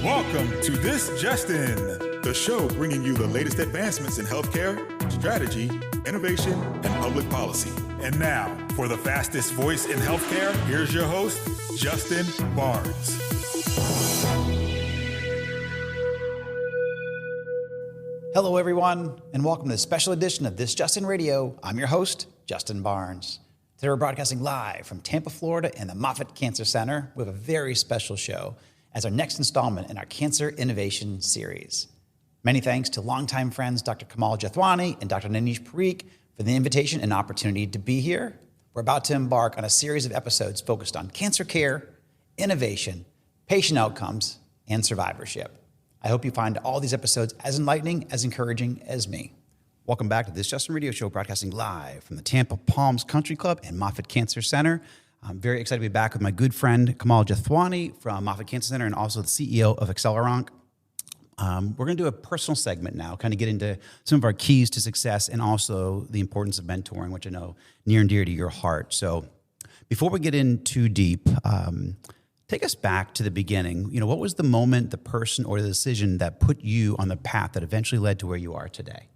Welcome to This Just In, the show bringing you the latest advancements in healthcare, strategy, innovation, and public policy. And now, for the fastest voice in healthcare, here's your host, Justin Barnes. Hello, everyone, and welcome to a special edition of This Just In Radio. I'm your host, Justin Barnes. Today we're broadcasting live from Tampa, Florida in the Moffitt Cancer Center with a very special show as our next installment in our Cancer Innovation Series. Many thanks to longtime friends Dr. Kamal Jethwani and Dr. Nanish Parikh for the invitation and opportunity to be here. We're about to embark on a series of episodes focused on cancer care, innovation, patient outcomes, and survivorship. I hope you find all these episodes as enlightening, as encouraging as me. Welcome back to This Just In Radio Show, broadcasting live from the Tampa Palms Country Club and Moffitt Cancer Center. I'm very excited to be back with my good friend Kamal Jethwani from Moffitt Cancer Center and also the CEO of AccelerOnc. We're going to do a personal segment now, kind of get into some of our keys to success and also the importance of mentoring, which I know near and dear to your heart. So before we get in too deep, take us back to the beginning. You know, what was the moment, the person, or the decision that put you on the path that eventually led to where you are today?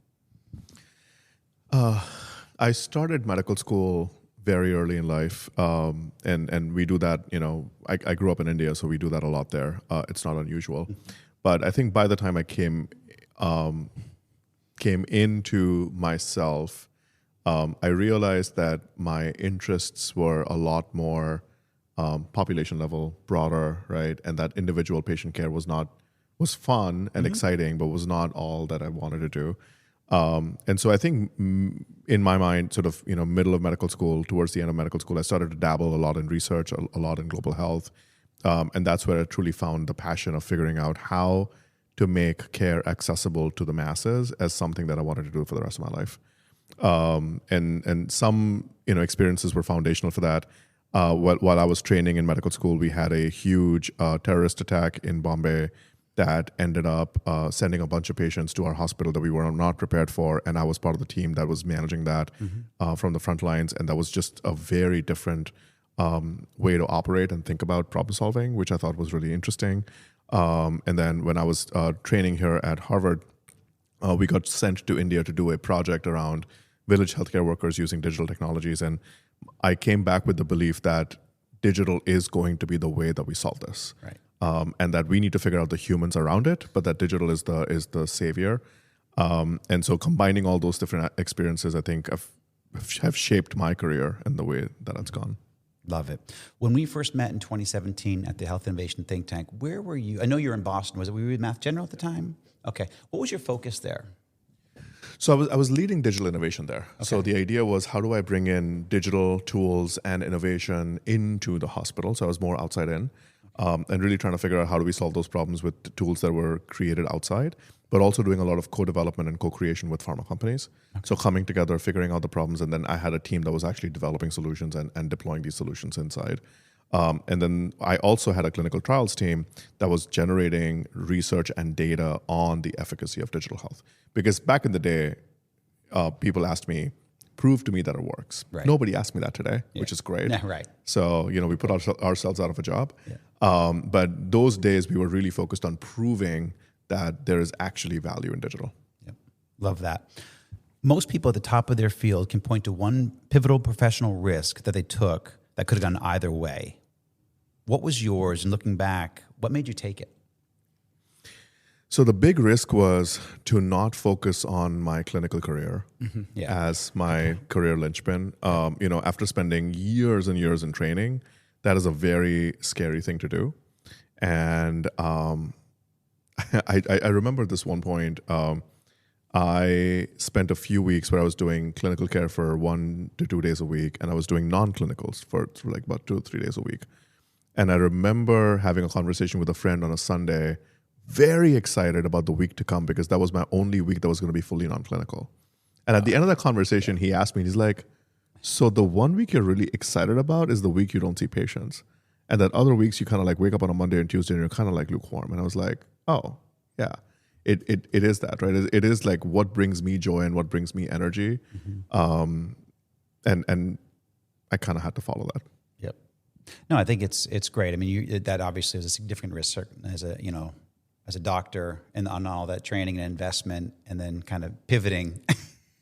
I started medical school very early in life, and we do that. You know, I grew up in India, so we do that a lot there. It's not unusual, but I think by the time I came into myself, I realized that my interests were a lot more population level, broader, right? And that individual patient care was fun and exciting, but was not all that I wanted to do. And so I think in my mind, sort of, middle of medical school, towards the end of medical school, I started to dabble a lot in research, a lot in global health. And that's where I truly found the passion of figuring out how to make care accessible to the masses as something that I wanted to do for the rest of my life. And some, experiences were foundational for that. While I was training in medical school, we had a huge terrorist attack in Bombay that ended up sending a bunch of patients to our hospital that we were not prepared for. And I was part of the team that was managing that from the front lines. And that was just a very different way to operate and think about problem solving, which I thought was really interesting. And then when I was training here at Harvard, we got sent to India to do a project around village healthcare workers using digital technologies. And I came back with the belief that digital is going to be the way that we solve this. Right. And that we need to figure out the humans around it, but that digital is the savior. And so combining all those different experiences, I think have shaped my career and the way that it's gone. Love it. When we first met in 2017 at the Health Innovation Think Tank, where were you? I know you were in Boston. Were you with Math General at the time? Okay. What was your focus there? So I was leading digital innovation there. Okay. So the idea was, how do I bring in digital tools and innovation into the hospital? So I was more outside in. And really trying to figure out how do we solve those problems with the tools that were created outside, but also doing a lot of co-development and co-creation with pharma companies. Okay. So coming together, figuring out the problems, and then I had a team that was actually developing solutions and deploying these solutions inside. And then I also had a clinical trials team that was generating research and data on the efficacy of digital health. Because back in the day, people asked me, prove to me that it works. Right. Nobody asked me that today, which is great. Yeah, right. So, we put ourselves out of a job. Yeah. But those days we were really focused on proving that there is actually value in digital. Yep. Love that. Most people at the top of their field can point to one pivotal professional risk that they took that could have gone either way. What was yours? And looking back, what made you take it? So the big risk was to not focus on my clinical career as my career linchpin. After spending years and years in training, that is a very scary thing to do. And I remember this one point, I spent a few weeks where I was doing clinical care for 1 to 2 days a week, and I was doing non-clinicals for like about 2 or 3 days a week. And I remember having a conversation with a friend on a Sunday, very excited about the week to come because that was my only week that was going to be fully non-clinical. And at the end of that conversation, he asked me, he's like, so the 1 week you're really excited about is the week you don't see patients. And that other weeks you kind of like wake up on a Monday and Tuesday and you're kind of like lukewarm. And I was like, oh, yeah, it is that, right? It is like what brings me joy and what brings me energy. And I kind of had to follow that. Yep. No, I think it's great. I mean, that obviously is a significant risk as a as a doctor and on all that training and investment, and then kind of pivoting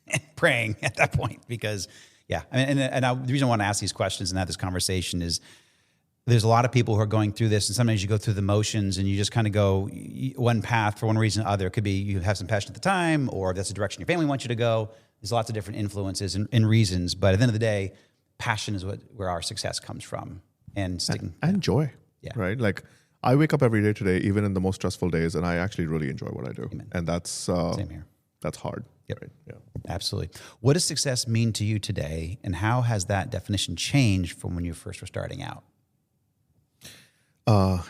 and praying at that point? Because, yeah, the reason I want to ask these questions and have this conversation is there's a lot of people who are going through this, and sometimes you go through the motions and you just kind of go one path for one reason or other. It could be you have some passion at the time, or that's the direction your family wants you to go. There's lots of different influences and reasons, but at the end of the day, passion is where our success comes from. And joy, yeah. Right? Like, I wake up every day today, even in the most stressful days, and I actually really enjoy what I do. Amen. And that's same here. That's hard. Yep. Right? Yeah. Absolutely. What does success mean to you today, and how has that definition changed from when you first were starting out?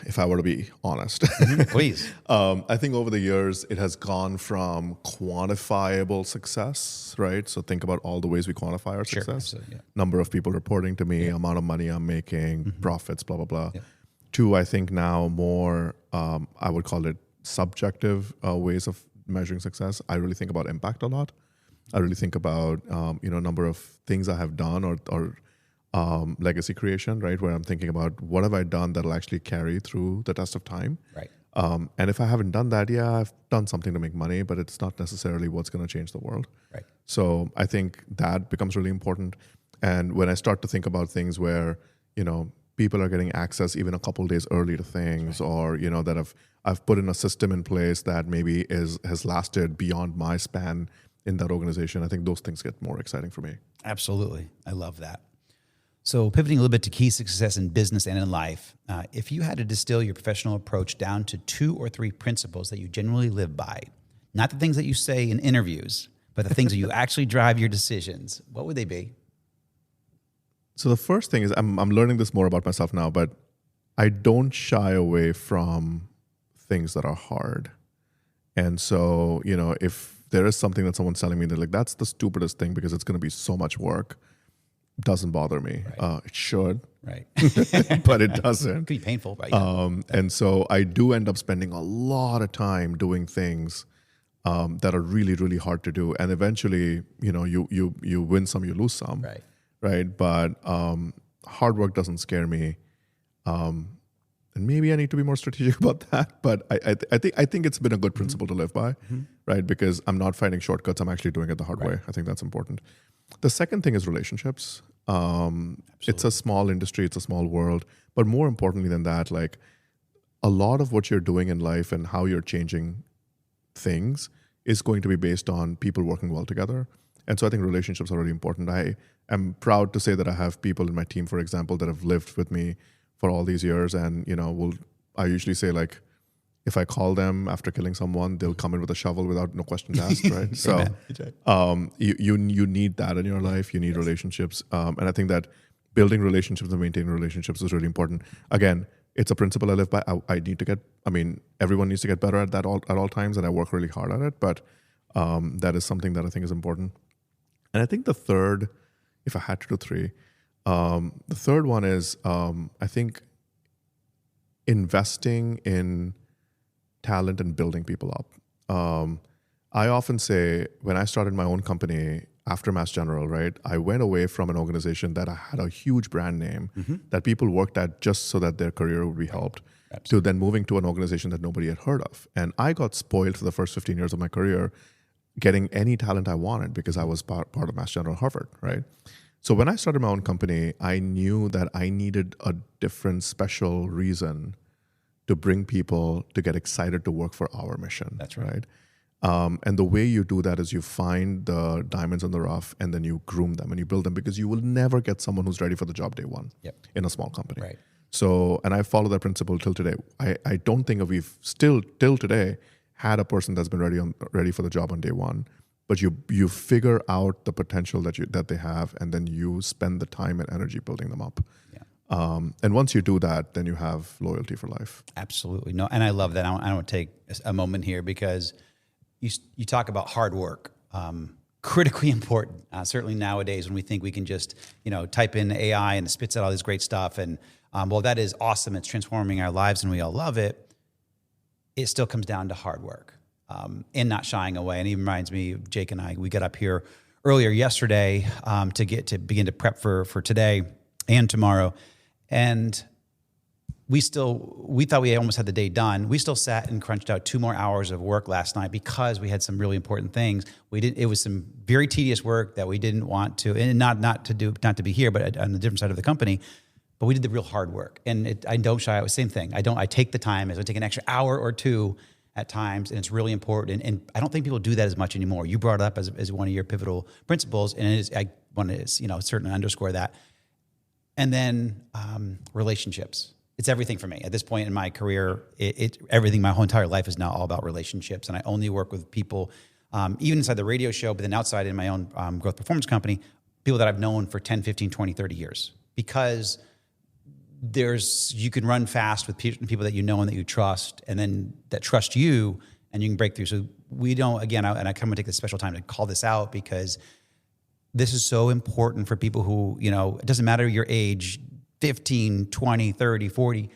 If I were to be honest, Please. I think over the years it has gone from quantifiable success, right? So think about all the ways we quantify our success: number of people reporting to me, amount of money I'm making, profits, blah blah blah. To, I think now more, I would call it subjective ways of measuring success. I really think about impact a lot. I really think about number of things I have done or legacy creation, right? Where I'm thinking about what have I done that'll actually carry through the test of time. Right. And if I haven't done that, I've done something to make money, but it's not necessarily what's going to change the world. Right. So I think that becomes really important. And when I start to think about things where, people are getting access even a couple of days early to things, or, that I've put in a system in place that maybe has lasted beyond my span in that organization, I think those things get more exciting for me. Absolutely. I love that. So pivoting a little bit to key success in business and in life, if you had to distill your professional approach down to 2 or 3 principles that you generally live by, not the things that you say in interviews, but the things that you actually drive your decisions, what would they be? So the first thing is, I'm learning this more about myself now, but I don't shy away from things that are hard. And so, if there is something that someone's telling me, they're like, that's the stupidest thing because it's going to be so much work, doesn't bother me. Right. It should, right? but it doesn't. It could be painful, right? And so I do end up spending a lot of time doing things that are really, really hard to do. And eventually, you win some, you lose some. Right. But hard work doesn't scare me. And maybe I need to be more strategic about that. But I think it's been a good principle to live by, right? Because I'm not finding shortcuts. I'm actually doing it the hard way. I think that's important. The second thing is relationships. It's a small industry. It's a small world. But more importantly than that, like, a lot of what you're doing in life and how you're changing things is going to be based on people working well together. And so I think relationships are really important. I am proud to say that I have people in my team, for example, that have lived with me for all these years. And, I usually say, like, if I call them after killing someone, they'll come in with a shovel without no questions asked, right? So you need that in your life. You need relationships. And I think that building relationships and maintaining relationships is really important. Again, it's a principle I live by. Everyone needs to get better at that at all times, and I work really hard at it. But that is something that I think is important. And I think the third, if I had to do 3, the third one is, I think, investing in talent and building people up. I often say, when I started my own company after Mass General, right, I went away from an organization that had a huge brand name that people worked at just so that their career would be helped, to then moving to an organization that nobody had heard of. And I got spoiled for the first 15 years of my career getting any talent I wanted because I was part of Mass General Harvard, right? So when I started my own company, I knew that I needed a different special reason to bring people to get excited to work for our mission. That's right. And the way you do that is you find the diamonds in the rough and then you groom them and you build them, because you will never get someone who's ready for the job day one in a small company. Right. So, and I follow that principle till today. I don't think we've still, till today, had a person that's been ready for the job on day one, but you figure out the potential that they have, and then you spend the time and energy building them up. And once you do that, then you have loyalty for life. Absolutely. No, and I love that. I want to take a moment here, because you talk about hard work, critically important. Certainly nowadays, when we think we can just type in AI and it spits out all this great stuff, and well, that is awesome. It's transforming our lives, and we all love it. It still comes down to hard work and not shying away. And it even reminds me, Jake and I, we got up here earlier yesterday to begin to prep for today and tomorrow. And we thought we almost had the day done. We still sat and crunched out 2 more hours of work last night because we had some really important things. It was some very tedious work that we didn't want to, and not to be here, but on the different side of the company. But we did the real hard work, and I don't shy. It was the same thing. I take the time. I take an extra hour or 2 at times, and it's really important. And I don't think people do that as much anymore. You brought it up as one of your pivotal principles, and I want to certainly underscore that. And then relationships. It's everything for me. At this point in my career, everything, my whole entire life is now all about relationships. And I only work with people, even inside the radio show, but then outside in my own growth performance company, people that I've known for 10, 15, 20, 30 years. Because you can run fast with people that you know and that you trust, and then that trust you, and you can break through. So we don't, again, and I come and take this special time to call this out, because this is so important for people who, it doesn't matter your age, 15, 20, 30, 40,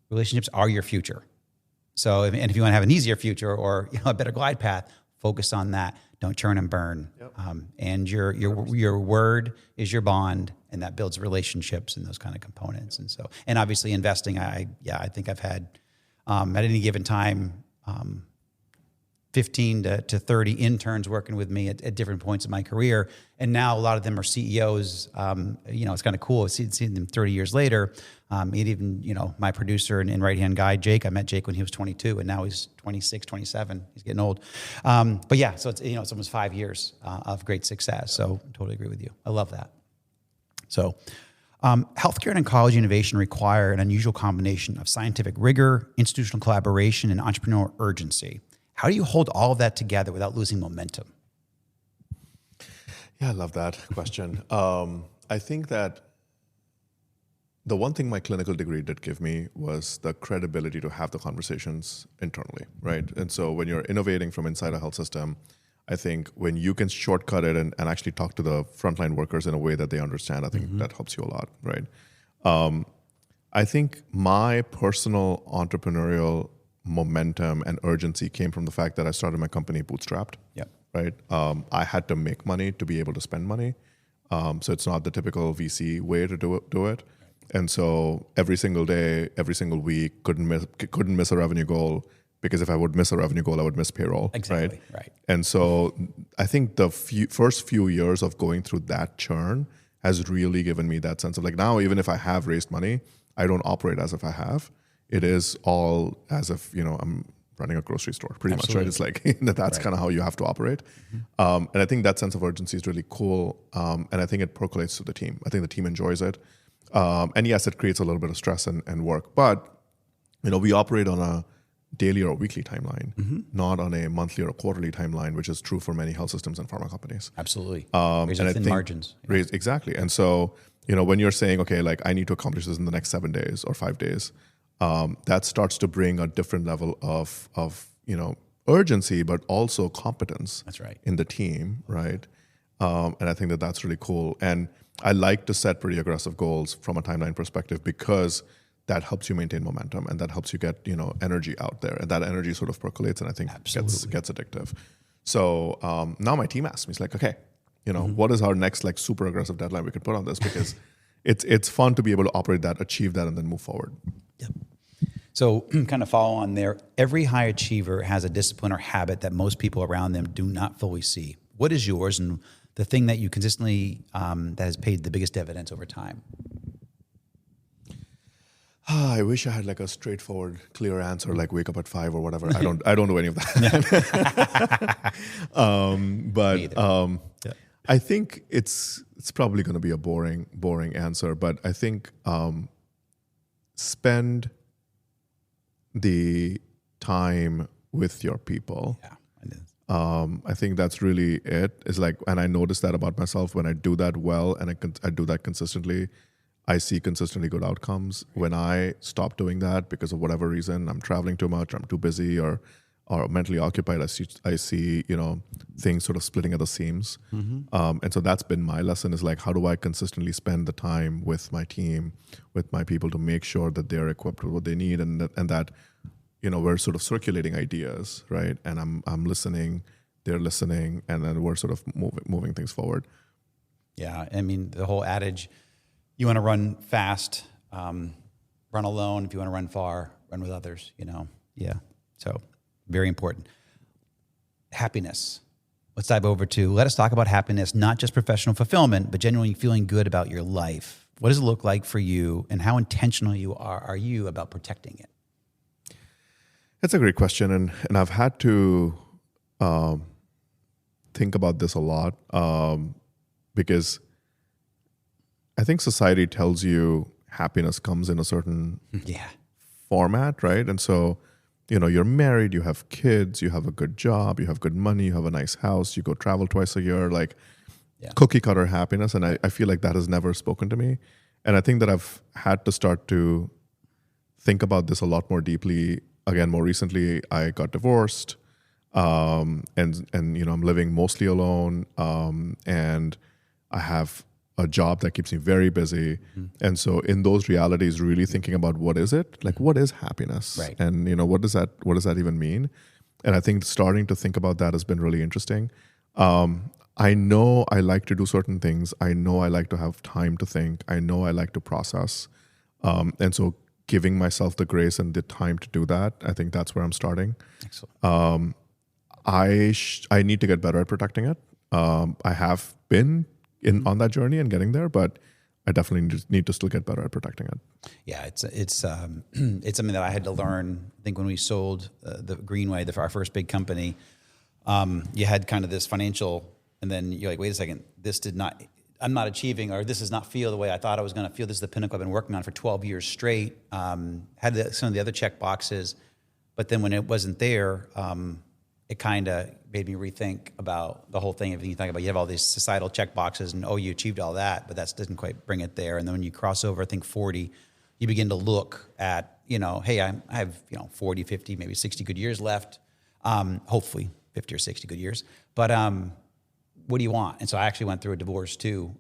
relationships are your future. So, and if you want to have an easier future or a better glide path, focus on that. Don't churn and burn. Yep. And your word is your bond, and that builds relationships and those kind of components. And so, and obviously investing, I think I've had at any given time 15 to 30 interns working with me at different points in my career. And now a lot of them are CEOs. It's kind of cool seeing them 30 years later. Even my producer and right-hand guy, Jake, I met Jake when he was 22, and now he's 26, 27. He's getting old. But yeah, so it's almost 5 years of great success. So totally agree with you. I love that. So healthcare and oncology innovation require an unusual combination of scientific rigor, institutional collaboration, and entrepreneurial urgency. How do you hold all of that together without losing momentum? Yeah, I love that question. I think that the one thing my clinical degree did give me was the credibility to have the conversations internally, right? And so when you're innovating from inside a health system, I think when you can shortcut it and actually talk to the frontline workers in a way that they understand, I think that helps you a lot, right? I think my personal entrepreneurial momentum and urgency came from the fact that I started my company bootstrapped. Yep. Right. I had to make money to be able to spend money. So it's not the typical VC way to do it. Right. And so every single day, every single week, couldn't miss a revenue goal, because if I would miss a revenue goal, I would miss payroll. Exactly. Right. And so I think the first few years of going through that churn has really given me that sense of like, now, even if I have raised money, I don't operate as if I have. It is all as if, I'm running a grocery store, pretty much, right? It's like, that's kind of how you have to operate. And I think that sense of urgency is really cool. And I think it percolates to the team. I think the team enjoys it. And yes, it creates a little bit of stress and work. But, we operate on a daily or a weekly timeline, not on a monthly or a quarterly timeline, which is true for many health systems and pharma companies. Absolutely. And I think margins. Exactly. And so, when you're saying, okay, like I need to accomplish this in the next 7 days or 5 days, that starts to bring a different level of urgency, but also competence. That's right. In the team, right? And I think that's really cool. And I like to set pretty aggressive goals from a timeline perspective, because that helps you maintain momentum and that helps you get energy out there, and that energy sort of percolates and I think gets addictive. So now my team asks me, it's like, okay, what is our next like super aggressive deadline we could put on this, because it's fun to be able to operate that, achieve that, and then move forward. Yep. So kind of follow on there. Every high achiever has a discipline or habit that most people around them do not fully see. What is yours, and the thing that you consistently that has paid the biggest dividends over time? I wish I had like a straightforward, clear answer, like wake up at 5 or whatever. I don't do any of that. I think it's probably going to be a boring answer, but I think spend the time with your people. Yeah, it is. I think that's really it. It's like, and I notice that about myself when I do that well and I do that consistently, I see consistently good outcomes. When I stop doing that because of whatever reason, I'm traveling too much, I'm too busy, or mentally occupied, I see things sort of splitting at the seams. And so that's been my lesson, is like, how do I consistently spend the time with my team, with my people, to make sure that they're equipped with what they need, and that we're sort of circulating ideas, right? And I'm listening, they're listening, and then we're sort of moving things forward. Yeah, I mean, the whole adage, you want to run fast, run run alone. If you want to run far, run with others, Yeah. So very important. Happiness. Let's dive over to, let us talk about happiness, not just professional fulfillment, but genuinely feeling good about your life. What does it look like for you, and how intentional are you about protecting it? It's a great question, and I've had to think about this a lot because I think society tells you happiness comes in a certain format, right? And so, you're married, you have kids, you have a good job, you have good money, you have a nice house, you go travel twice a year, like cookie cutter happiness. And I feel like that has never spoken to me. And I think that I've had to start to think about this a lot more deeply. Again, more recently, I got divorced, and I'm living mostly alone, and I have a job that keeps me very busy. And so in those realities, really thinking about what is it? Like, what is happiness? Right. And, what does that even mean? And I think starting to think about that has been really interesting. I know I like to do certain things. I know I like to have time to think. I know I like to process. And so giving myself the grace and the time to do that, I think that's where I'm starting. Excellent. I need to get better at protecting it. I have been on that journey and getting there, but I definitely need to still get better at protecting it. Yeah, it's something that I had to learn. I think when we sold the Greenway, our first big company, you had kind of this financial, and then you're like, wait a second, I'm not achieving, or this does not feel the way I thought I was going to feel. This is the pinnacle I've been working on for 12 years straight. Had some of the other check boxes, but then when it wasn't there, it kind of made me rethink about the whole thing. Everything you think about, you have all these societal check boxes, and you achieved all that, but that doesn't quite bring it there. And then when you cross over, I think 40, you begin to look at, hey, I have 40, 50, maybe 60 good years left. Hopefully 50 or 60 good years. But what do you want? And so I actually went through a divorce too,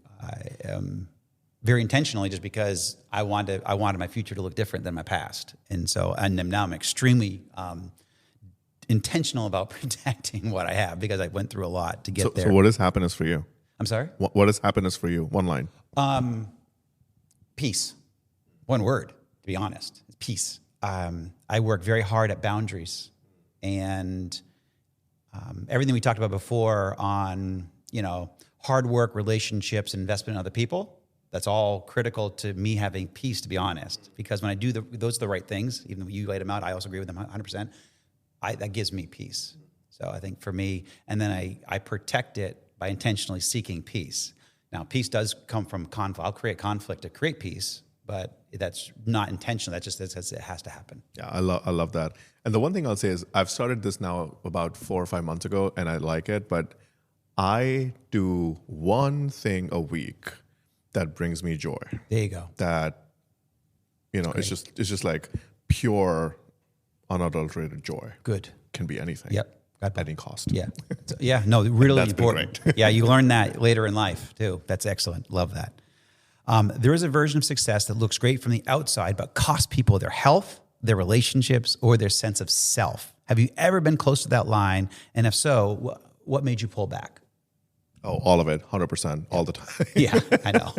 very intentionally, just because I wanted my future to look different than my past. And so, now I'm extremely intentional about protecting what I have, because I went through a lot to get there. So what is happiness for you? I'm sorry? What is happiness for you? One line. Peace. One word, to be honest. Peace. I work very hard at boundaries, and everything we talked about before on, hard work, relationships, and investment in other people, that's all critical to me having peace, to be honest. Because when I do those are the right things, even though you laid them out, I also agree with them 100%. That gives me peace. So I think for me, and then I protect it by intentionally seeking peace. Now, peace does come from conflict. I'll create conflict to create peace, but that's not intentional. It has to happen. Yeah, I love that. And the one thing I'll say is I've started this now about 4 or 5 months ago, and I like it, but I do one thing a week that brings me joy. There you go. That, it's just like pure, unadulterated joy. Good. Can be anything. Yep. At any cost. Yeah. Yeah. No, really That's important. been great. Yeah. You learn that later in life too. That's excellent. Love that. There is a version of success that looks great from the outside, but costs people their health, their relationships, or their sense of self. Have you ever been close to that line? And if so, what made you pull back? Oh, all of it, 100%, all the time. Yeah, I know.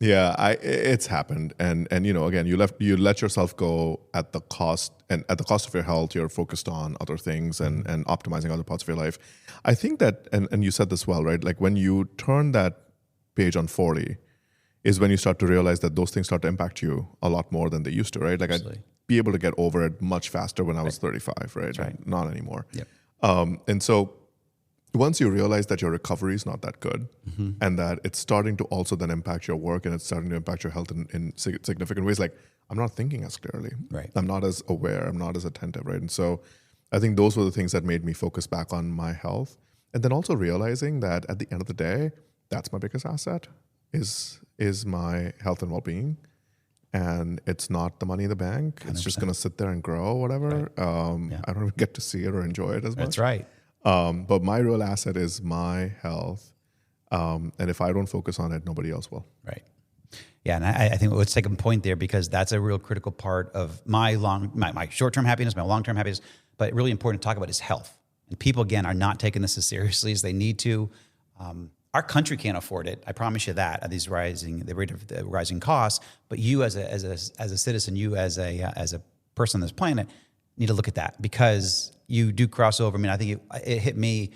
It's happened, and again, you let yourself go at the cost, and at the cost of your health, you're focused on other things and optimizing other parts of your life. I think that, and you said this well, right? Like when you turn that page on 40, is when you start to realize that those things start to impact you a lot more than they used to, right? Like Absolutely. I'd be able to get over it much faster when I was 35, right? That's right. Not anymore. Yep. And so once you realize that your recovery is not that good, and that it's starting to also then impact your work, and it's starting to impact your health in significant ways, like I'm not thinking as clearly. Right. I'm not as aware. I'm not as attentive, right? And so I think those were the things that made me focus back on my health. And then also realizing that at the end of the day, that's my biggest asset is my health and well-being. And it's not the money in the bank. 100%. It's just going to sit there and grow, whatever. Right. I don't even get to see it or enjoy it as much. That's right. But my real asset is my health. And if I don't focus on it, nobody else will. Right. Yeah, and I think let's take a point there, because that's a real critical part of my short-term happiness, my long-term happiness, but really important to talk about is health. And people, again, are not taking this as seriously as they need to. our country can't afford it. I promise you that at the rate of the rising costs. But you as a citizen, you as a person on this planet need to look at that, because you do cross over. I mean, I think it hit me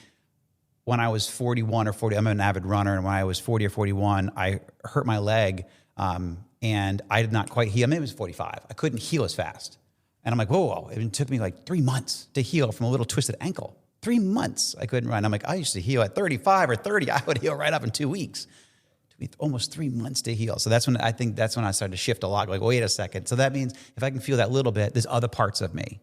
when I was 41 or 40. I'm an avid runner, and when I was 40 or 41, I hurt my leg, and I did not quite heal. Maybe it was 45. I couldn't heal as fast, and I'm like, whoa! It took me like 3 months to heal from a little twisted ankle. 3 months I couldn't run. I'm like, I used to heal at 35 or 30. I would heal right up in 2 weeks. It took me almost 3 months to heal. So that's when I started to shift a lot. Like, wait a second. So that means if I can feel that little bit, there's other parts of me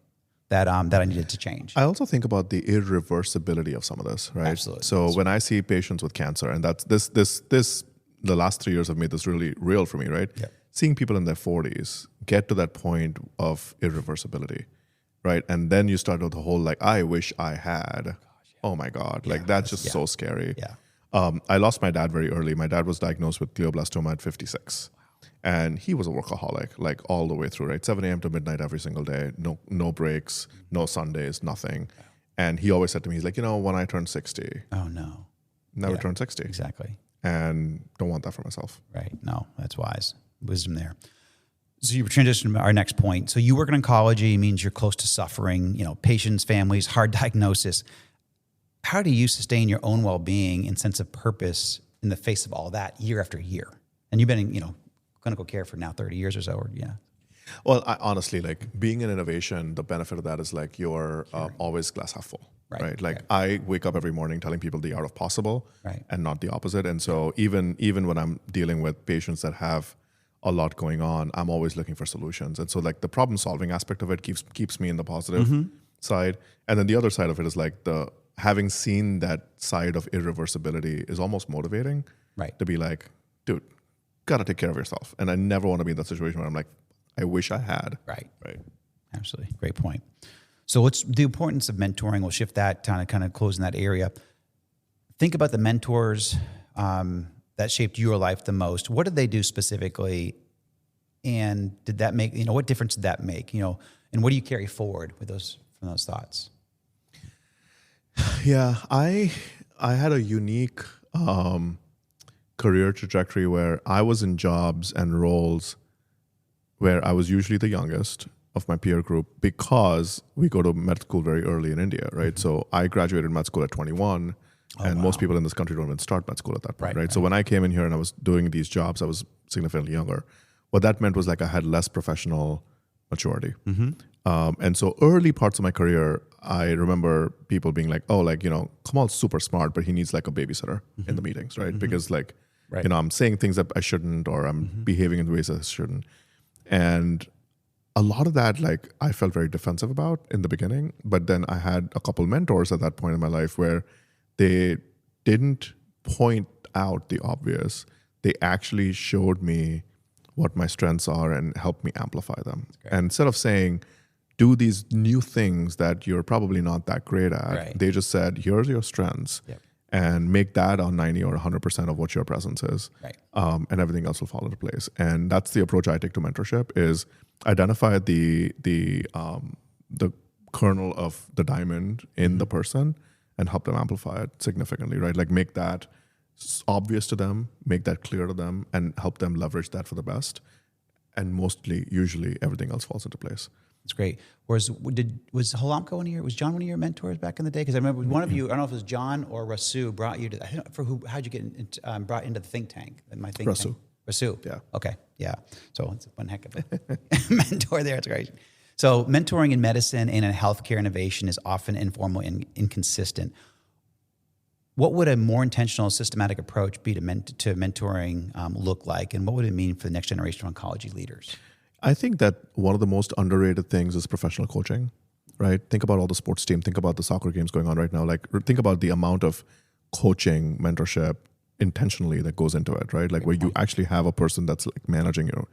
that I needed to change. I also think about the irreversibility of some of this, right? Absolutely. So when I see patients with cancer, and that's the last 3 years have made this really real for me, right? Yeah. Seeing people in their 40s get to that point of irreversibility, right? And then you start with the whole like, I wish I had. Oh my God, like that's just so scary. Yeah. I lost my dad very early. My dad was diagnosed with glioblastoma at 56. And he was a workaholic, like all the way through, right? 7 a.m. to midnight every single day, no breaks, no Sundays, nothing. And he always said to me, he's like, when I turn 60, Oh no. never turn 60. Exactly. And don't want that for myself. Right. No, that's wise. Wisdom there. So you transition to our next point. So you work in oncology, means you're close to suffering, patients, families, hard diagnosis. How do you sustain your own well-being and sense of purpose in the face of all that year after year? And you've been in, clinical care for now 30 years or so, or yeah. Well, honestly, like being in innovation, the benefit of that is like you're always glass half full, right? Like I wake up every morning telling people the art of possible and not the opposite. And so even when I'm dealing with patients that have a lot going on, I'm always looking for solutions. And so like the problem solving aspect of it keeps me in the positive side. And then the other side of it is like having seen that side of irreversibility is almost motivating, to be like, dude, gotta take care of yourself. And I never want to be in that situation where I'm like, I wish I had. Right. Absolutely. Great point. So what's the importance of mentoring? We'll shift that kind of close in that area. Think about the mentors that shaped your life the most. What did they do specifically? And did that make, what difference did that make? And what do you carry forward with from those thoughts? Yeah, I had a unique career trajectory where I was in jobs and roles where I was usually the youngest of my peer group because we go to med school very early in India, right? So I graduated med school at 21, and most people in this country don't even start med school at that point, right? So when I came in here and I was doing these jobs, I was significantly younger. What that meant was like I had less professional maturity. And so early parts of my career, I remember people being like, oh, like, Kamal's super smart, but he needs like a babysitter in the meetings, right? Because like, I'm saying things that I shouldn't, or I'm behaving in ways that I shouldn't. And a lot of that, like, I felt very defensive about in the beginning. But then I had a couple mentors at that point in my life where they didn't point out the obvious. They actually showed me what my strengths are and helped me amplify them. And instead of saying, do these new things that you're probably not that great at, they just said, here's your strengths. And make that on 90 or 100% of what your presence is. And everything else will fall into place. And that's the approach I take to mentorship, is identify the kernel of the diamond in the person and help them amplify it significantly, right? Like make that obvious to them, make that clear to them, and help them leverage that for the best. And usually everything else falls into place. That's great. was Halamka was John one of your mentors back in the day? Because I remember one of you, I don't know if it was John or Rasu, brought you to, how'd you get brought into the think tank? Rasu. Rasu. Yeah. Okay. Yeah. So it's one heck of a mentor there. It's great. So mentoring in medicine and in healthcare innovation is often informal and inconsistent. What would a more intentional, systematic approach be to mentoring look like? And what would it mean for the next generation of oncology leaders? I think that one of the most underrated things is professional coaching, right? Think about all the sports team. Think about the soccer games going on right now. Like, think about the amount of coaching, mentorship intentionally that goes into it, right? Like where you actually have a person that's like managing you.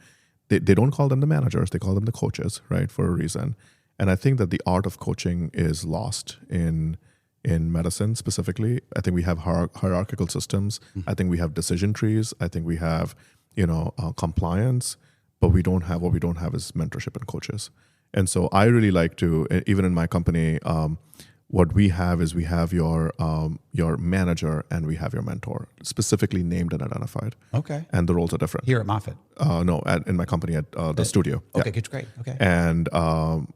They don't call them the managers. They call them the coaches, right? For a reason. And I think that the art of coaching is lost in medicine specifically. I think we have hierarchical systems. I think we have decision trees. I think we have, compliance. But what we don't have is mentorship and coaches. And so I really like to, even in my company, What we have is we have your manager and we have your mentor, specifically named and identified. Okay. And the roles are different. Here at Moffitt? No, in my company at the studio. Okay, it's great. Okay. And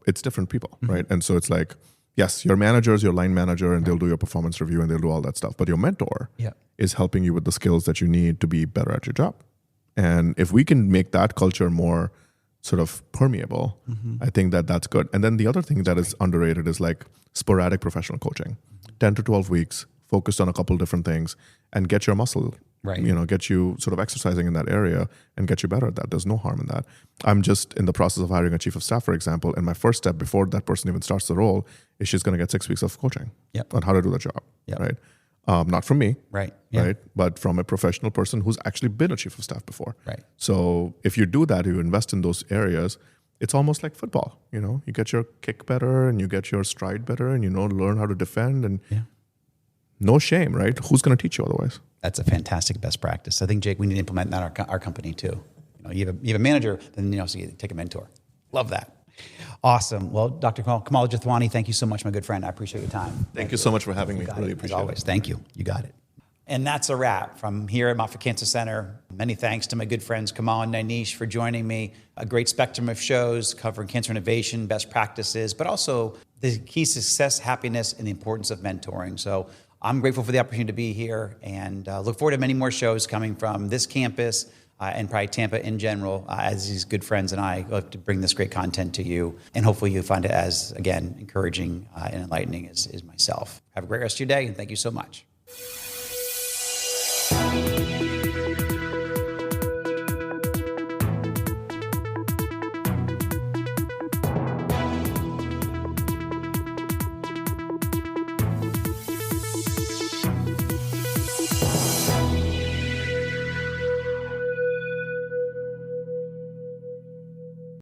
it's different people, right? And so it's like, yes, your manager is your line manager and they'll do your performance review and they'll do all that stuff. But your mentor is helping you with the skills that you need to be better at your job. And if we can make that culture more sort of permeable, I think that that's good. And then the other thing that is underrated is like sporadic professional coaching, 10 to 12 weeks, focused on a couple different things and get your muscle, get you sort of exercising in that area and get you better at that. There's no harm in that. I'm just in the process of hiring a chief of staff, for example, and my first step before that person even starts the role is she's going to get 6 weeks of coaching on how to do the job, right? Not from me, right? But from a professional person who's actually been a chief of staff before. Right. So if you do that, you invest in those areas, it's almost like football. You get your kick better and you get your stride better and learn how to defend and no shame, right? Who's going to teach you otherwise? That's a fantastic best practice. I think, Jake, we need to implement that in our company too. You have a manager, then you take a mentor. Love that. Awesome. Well, Dr. Kamal Jethwani, thank you so much, my good friend. I appreciate your time. Thank you so much for having me. Really appreciate it. As always. Thank you. You got it. And that's a wrap from here at Moffitt Cancer Center. Many thanks to my good friends Kamal and Nainish for joining me. A great spectrum of shows covering cancer innovation, best practices, but also the key to success, happiness, and the importance of mentoring. So I'm grateful for the opportunity to be here and look forward to many more shows coming from this campus and probably Tampa in general, as these good friends and I love to bring this great content to you. And hopefully you find it as, again, encouraging and enlightening as myself. Have a great rest of your day, and thank you so much.